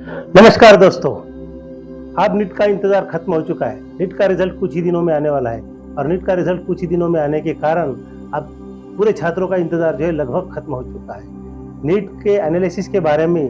नमस्कार दोस्तों, अब नीट का इंतजार खत्म हो चुका है। नीट का रिजल्ट कुछ ही दिनों में आने वाला है और नीट का रिजल्ट कुछ ही दिनों में आने के कारण अब पूरे छात्रों का इंतजार जो है लगभग खत्म हो चुका है। नीट के एनालिसिस के बारे में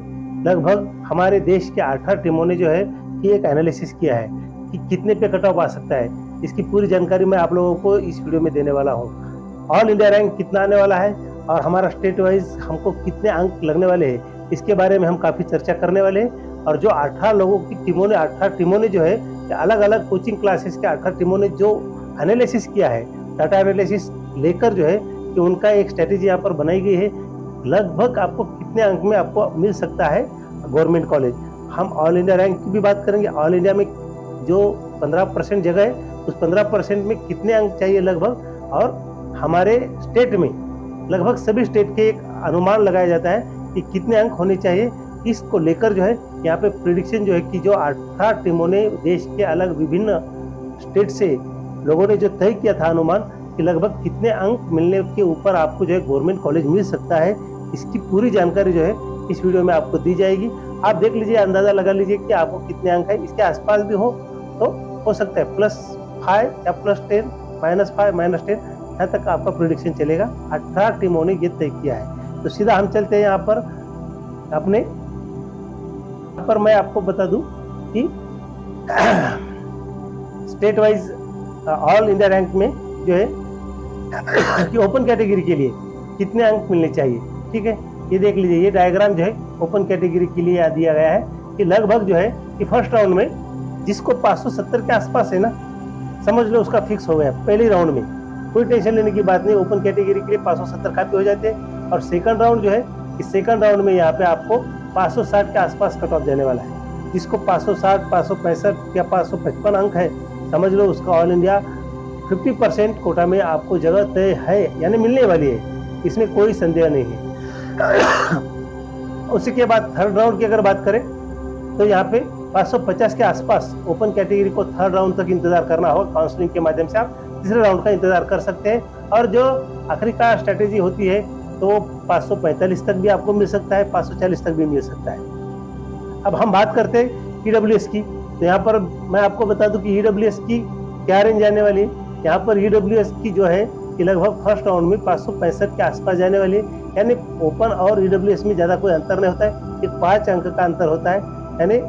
लगभग हमारे देश के 8 टीमों ने जो है कि एक एनालिसिस किया है कि कितने पे कट ऑफ आ सकता है। इसकी पूरी जानकारी मैं आप लोगों को इस वीडियो में देने वाला हूँ। ऑल इंडिया रैंक कितना आने वाला है और हमारा स्टेट वाइज हमको कितने अंक लगने वाले हैं, इसके बारे में हम काफ़ी चर्चा करने वाले हैं। और जो 18 लोगों की टीमों ने 18 टीमों ने जो है अलग अलग कोचिंग क्लासेस के 18 टीमों ने जो एनालिसिस किया है, डाटा एनालिसिस लेकर जो है कि उनका एक स्ट्रेटेजी यहाँ पर बनाई गई है। लगभग आपको कितने अंक में आपको मिल सकता है गवर्नमेंट कॉलेज। हम ऑल इंडिया रैंक की भी बात करेंगे। ऑल इंडिया में जो 15% जगह है उस 15% में कितने अंक चाहिए लगभग, और हमारे स्टेट में लगभग सभी स्टेट के एक अनुमान लगाया जाता है कि कितने अंक होने चाहिए। इसको लेकर जो है यहाँ पे प्रिडिक्शन जो है कि जो 18 टीमों ने देश के अलग विभिन्न स्टेट से लोगों ने जो तय किया था अनुमान कि लगभग कितने अंक मिलने के ऊपर आपको जो है गवर्नमेंट कॉलेज मिल सकता है, इसकी पूरी जानकारी जो है इस वीडियो में आपको दी जाएगी। आप देख लीजिए, अंदाजा लगा लीजिए कि आपको कितने अंक है। इसके आसपास भी हो सकता है +5 या +10, -5 -10 यहाँ तक आपका प्रिडिक्शन चलेगा। 18 टीमों ने ये तय किया है। तो सीधा हम चलते हैं यहाँ पर अपने पर मैं आपको बता दूं कि state wise all India rank में जो है कि ओपन कैटेगरी के लिए कितने अंक मिलने चाहिए। ठीक है, ये देख लीजिए, ये डायग्राम जो है ओपन कैटेगरी के लिए दिया गया है कि लगभग जो है कि फर्स्ट राउंड में जिसको 570 के आसपास है ना, समझ लो उसका फिक्स हो गया। पहले राउंड में कोई टेंशन लेने की बात नहीं, ओपन कैटेगरी के लिए 570 काफी हो जाते हैं। और सेकंड राउंड जो है, इस सेकंड राउंड में यहाँ पे आपको 560 के आसपास कट ऑफ जाने वाला है। जिसको 560, 565 या 555 अंक है, समझ लो उसका ऑल इंडिया 50% कोटा में आपको जगह तय है, यानी मिलने वाली है, इसमें कोई संदेह नहीं है। उसी के बाद थर्ड राउंड की अगर बात करें तो यहाँ पे 550 के आसपास ओपन कैटेगरी को थर्ड राउंड तक इंतजार करना होगा। काउंसलिंग के माध्यम से आप तीसरे राउंड का इंतजार कर सकते हैं। और जो आखिरी का स्ट्रेटेजी होती है तो 545 तक भी आपको मिल सकता है, 540 तक भी मिल सकता है। अब हम बात करते हैं ईडब्ल्यूएस की, तो यहाँ पर मैं आपको बता दूं कि ईडब्ल्यूएस की क्या रेंज आने वाली है। यहाँ पर ईडब्ल्यूएस की जो है कि लगभग फर्स्ट राउंड में 565 के आसपास जाने वाली है। यानी ओपन और ईडब्ल्यूएस में ज़्यादा कोई अंतर नहीं होता है, एक 5 अंक का अंतर होता है। यानी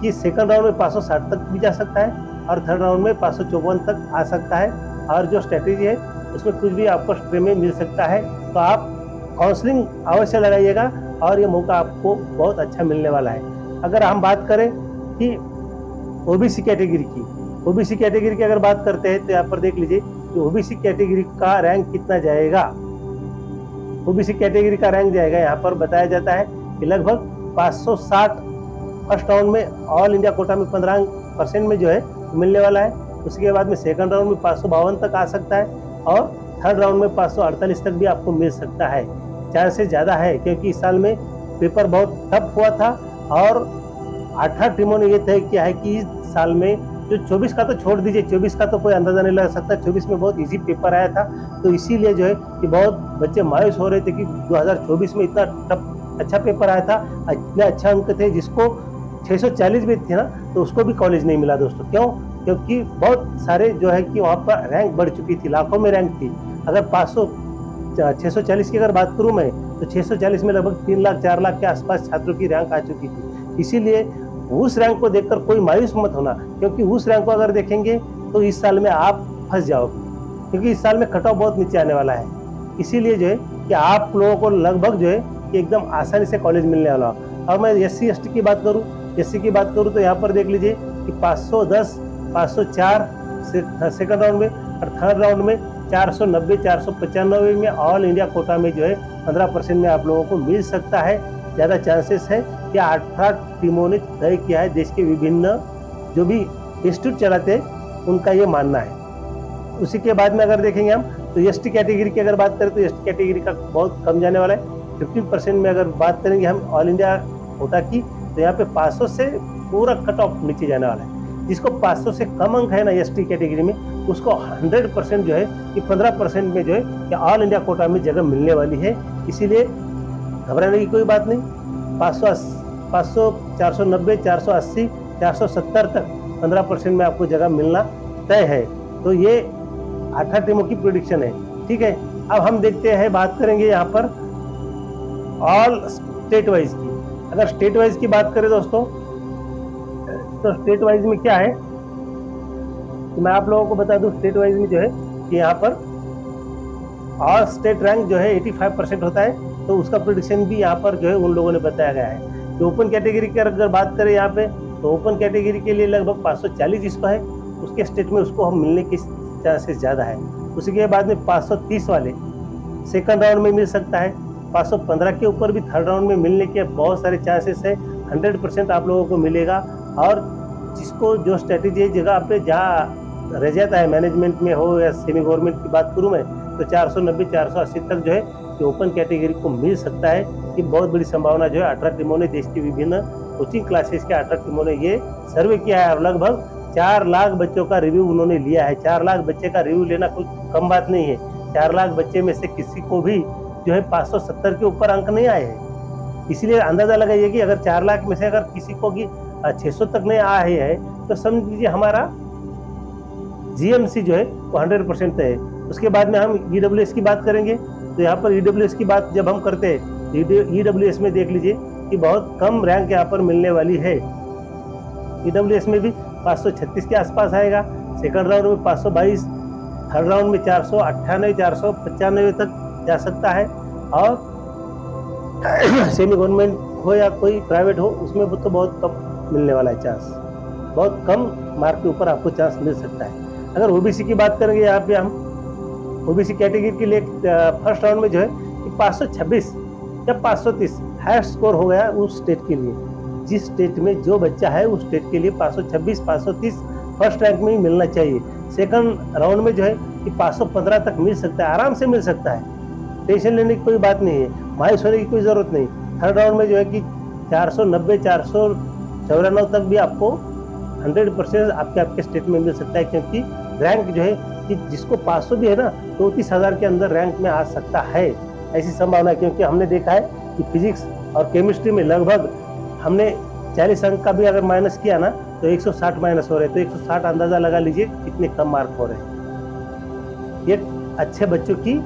कि सेकंड राउंड में 560 तक भी जा सकता है और थर्ड राउंड में 554 तक आ सकता है। और जो स्ट्रेटेजी है उसमें कुछ भी आपको स्ट्रीम में मिल सकता है। तो आप काउंसलिंग अवश्य लगाइएगा और ये मौका आपको बहुत अच्छा मिलने वाला है। अगर हम बात करें कि ओबीसी कैटेगरी की, ओबीसी कैटेगरी की अगर बात करते हैं तो यहाँ पर देख लीजिए कि ओबीसी कैटेगरी का रैंक कितना जाएगा। ओबीसी कैटेगरी का रैंक जाएगा, यहाँ पर बताया जाता है कि लगभग 560 फर्स्ट राउंड में ऑल इंडिया कोटा में 15% में जो है मिलने वाला है। उसके बाद में सेकंड राउंड में 552 तक आ सकता है और थर्ड राउंड में 548 तक भी आपको मिल सकता है। चांसेस ज़्यादा है क्योंकि इस साल में पेपर बहुत टफ हुआ था और 18 टीमों ने ये तय किया है कि इस साल में जो 24 का तो छोड़ दीजिए, 24 का तो कोई अंदाजा नहीं लगा सकता। 24 में बहुत इजी पेपर आया था, तो इसीलिए जो है कि बहुत बच्चे मायूस हो रहे थे कि 2024 में इतना टफ अच्छा पेपर आया था, इतने अच्छा अंक थे, जिसको 640 भी थे ना तो उसको भी कॉलेज नहीं मिला दोस्तों। क्यों? क्योंकि बहुत सारे जो है कि वहाँ पर रैंक बढ़ चुकी थी, लाखों में रैंक थी। अगर 640 की अगर बात करूं मैं तो 640 में लगभग 3 लाख 4 लाख के आसपास छात्रों की रैंक आ चुकी थी। इसीलिए उस रैंक को देखकर कोई मायूस मत होना, क्योंकि उस रैंक को अगर देखेंगे तो इस साल में आप फंस जाओगे, क्योंकि इस साल में कट ऑफ बहुत नीचे आने वाला है। इसीलिए जो है कि आप लोगों को लगभग जो है कि एकदम आसानी से कॉलेज मिलने वाला। और मैं SC ST की बात करूँ, SC की बात करूँ तो यहाँ पर देख लीजिए कि 510, 504 सेकंड राउंड में और थर्ड राउंड में 490, 495 में ऑल इंडिया कोटा में जो है 15% में आप लोगों को मिल सकता है। ज़्यादा चांसेस है कि 18 टीमों ने तय किया है। देश के विभिन्न जो भी इंस्टीट्यूट चलाते हैं उनका ये मानना है। उसी के बाद में अगर देखेंगे हम तो ST कैटेगरी की अगर बात करें तो ST कैटेगरी का बहुत कम जाने वाला है। 15% में अगर बात करेंगे हम ऑल इंडिया कोटा की तो यहाँ पे 500 से पूरा कट ऑफ नीचे जाने वाला है। जिसको 500 से कम अंक है ना ST कैटेगरी में, उसको 100% जो है कि 15% में जो है कि ऑल इंडिया कोटा में जगह मिलने वाली है। इसीलिए घबराने की कोई बात नहीं। 500, 490, 480, 470 तक 15% में आपको जगह मिलना तय है। तो ये 18 टीमों की प्रेडिक्शन है, ठीक है। अब हम देखते हैं, बात करेंगे यहाँ पर ऑल स्टेट वाइज की। अगर स्टेट वाइज की बात करें दोस्तों, तो स्टेट वाइज में क्या है तो मैं आप लोगों को बता दूं, स्टेट वाइज में जो है कि यहाँ पर ऑल स्टेट रैंक जो है 85% होता है, तो उसका प्रेडिक्शन भी यहाँ पर जो है उन लोगों ने बताया गया है। तो ओपन कैटेगरी की अगर बात करें यहाँ पे, तो ओपन कैटेगरी के लिए लगभग 540 जिसको है उसके स्टेट में उसको हम मिलने की चांसेस ज़्यादा है। उसी के बाद में 530 वाले सेकंड राउंड में मिल सकता है, 515 के ऊपर भी थर्ड राउंड में मिलने के बहुत सारे चांसेस है। 100% आप लोगों को मिलेगा। और जिसको जो स्ट्रेटेजी जगह पे जहाँ रह जाता है, मैनेजमेंट में हो या सेमी गवर्नमेंट की बात करूँ मैं, तो 490, 480 तक जो है कि ओपन कैटेगरी को मिल सकता है। कि बहुत बड़ी संभावना जो है 18 टीमों ने, देश की विभिन्न कोचिंग क्लासेस के 18 टीमों ने ये सर्वे किया है और लगभग 4 लाख बच्चों का रिव्यू उन्होंने लिया है। 4 लाख बच्चे का रिव्यू लेना कोई कम बात नहीं है। 4 लाख बच्चे में से किसी को भी जो है 570 के ऊपर अंक नहीं आए हैं। इसलिए अंदाजा लगाइए कि अगर 4 लाख में से अगर किसी को कि 600 तक नहीं आए हैं, तो समझ लीजिए हमारा जीएमसी जो है वो 100% है। उसके बाद में हम ईडब्ल्यूएस की बात करेंगे। तो यहाँ पर ईडब्ल्यूएस की बात जब हम करते हैं, ईडब्ल्यूएस में देख लीजिए कि बहुत कम रैंक यहाँ पर मिलने वाली है। ईडब्ल्यूएस में भी 536 के आसपास आएगा, सेकंड राउंड में 522, थर्ड राउंड में 498, 495 तक जा सकता है। और सेमी गवर्नमेंट हो या कोई प्राइवेट हो, उसमें तो बहुत कम मिलने वाला है चांस, बहुत कम मार्क के ऊपर आपको चांस मिल सकता है। अगर ओबीसी की बात करेंगे, यहाँ पे हम ओबीसी कैटेगरी के लिए फर्स्ट राउंड में जो है कि 526 या 530 हाईएस्ट स्कोर हो गया उस स्टेट के लिए। जिस स्टेट में जो बच्चा है उस स्टेट के लिए 526, 530 फर्स्ट रैंक में ही मिलना चाहिए। सेकंड राउंड में जो है कि 515 तक मिल सकता है, आराम से मिल सकता है, टेंशन लेने की कोई बात नहीं है, मायूस होने की कोई ज़रूरत नहीं। थर्ड राउंड में जो है कि 490, 494 तक भी आपको 100% आपके स्टेट में मिल सकता है। क्योंकि रैंक जो है कि जिसको 500 भी है ना, तो 30,000 के अंदर रैंक में आ सकता है, ऐसी संभावना है। क्योंकि हमने देखा है कि फिजिक्स और केमिस्ट्री में लगभग हमने 40 अंक का भी अगर माइनस किया ना, तो 160 माइनस हो रहे हैं। तो 160 अंदाज़ा लगा लीजिए कितने कम मार्क हो रहे हैं। ये अच्छे बच्चों की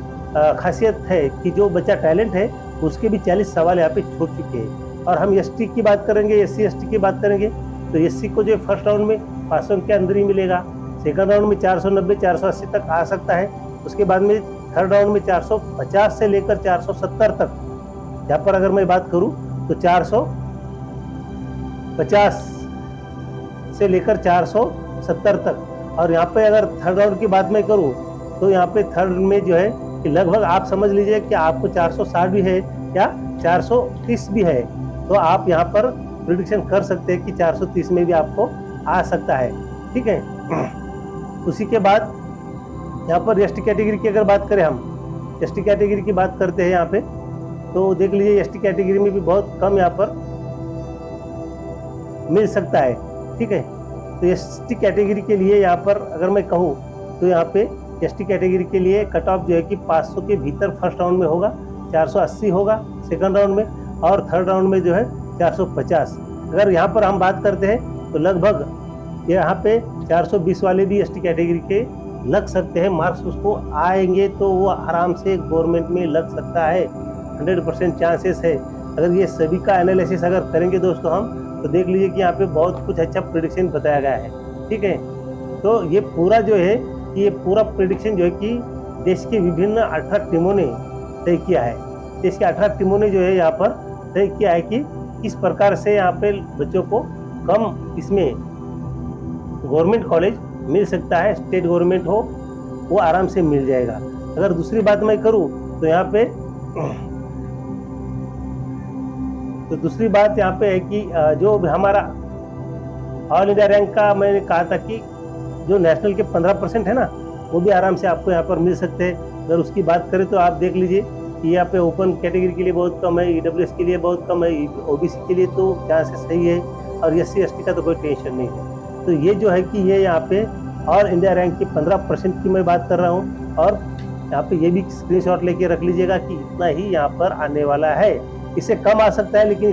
खासियत है कि जो बच्चा टैलेंट है उसके भी 40 सवाल यहाँ पे छूट चुके हैं। और हम एसटी की बात करेंगे, एससी एसटी की बात करेंगे, तो एससी को जो फर्स्ट राउंड में 500 के अंदर ही मिलेगा, सेकंड राउंड में 490, 480 तक आ सकता है। उसके बाद में थर्ड राउंड में 450 से लेकर 470 तक, यहाँ पर अगर मैं बात करूँ तो 450 से लेकर 470 तक। और यहाँ पे अगर थर्ड राउंड की बात मैं करूँ तो यहाँ पे थर्ड में जो है कि लगभग आप समझ लीजिए कि आपको 460 भी है या 430 भी है, तो आप यहाँ पर प्रेडिक्शन कर सकते हैं कि 430 में भी आपको आ सकता है, ठीक है। उसी के बाद यहाँ पर एसटी कैटेगरी की अगर बात करें, हम एसटी कैटेगरी की बात करते हैं यहाँ पे, तो देख लीजिए एसटी कैटेगरी में भी बहुत कम यहाँ पर मिल सकता है, ठीक है। तो एसटी कैटेगरी के लिए यहाँ पर अगर मैं कहूँ तो यहाँ पे एसटी कैटेगरी के लिए कट ऑफ जो है कि 500 के भीतर फर्स्ट राउंड में होगा, 480 होगा सेकंड राउंड में, और थर्ड राउंड में जो है 450। अगर यहाँ पर हम बात करते हैं तो लगभग यहाँ पे 420 वाले भी एसटी कैटेगरी के लग सकते हैं। मार्क्स उसको आएंगे तो वो आराम से गवर्नमेंट में लग सकता है, 100% चांसेस है। अगर ये सभी का एनालिसिस अगर करेंगे दोस्तों हम, तो देख लीजिए कि यहाँ पे बहुत कुछ अच्छा प्रेडिक्शन बताया गया है, ठीक है। तो ये पूरा जो है, ये पूरा प्रेडिक्शन जो है कि देश की विभिन्न 18 टीमों ने तय किया है। देश की 18 टीमों ने जो है यहाँ पर तय किया है कि किस प्रकार से यहाँ पे बच्चों को कम इसमें गवर्नमेंट कॉलेज मिल सकता है, स्टेट गवर्नमेंट हो वो आराम से मिल जाएगा। अगर दूसरी बात मैं करूँ तो यहाँ पे दूसरी बात यहाँ पे है कि जो हमारा ऑल इंडिया रैंक का मैंने कहा था कि जो नेशनल के 15% है ना, वो भी आराम से आपको यहाँ पर मिल सकते हैं। अगर उसकी बात करें तो आप देख लीजिए कि यहाँ पे ओपन कैटेगरी के लिए बहुत कम है, ईडब्ल्यूएस के लिए बहुत कम है, ओबीसी के लिए तो चांसेस सही है, और एससी एसटी का तो कोई टेंशन नहीं है। तो ये जो है कि ये यहाँ पे ऑल इंडिया रैंक की 15% की मैं बात कर रहा हूँ। और यहाँ पे ये भी स्क्रीनशॉट लेके रख लीजिएगा कि इतना ही यहाँ पर आने वाला है, इससे कम आ सकता है, लेकिन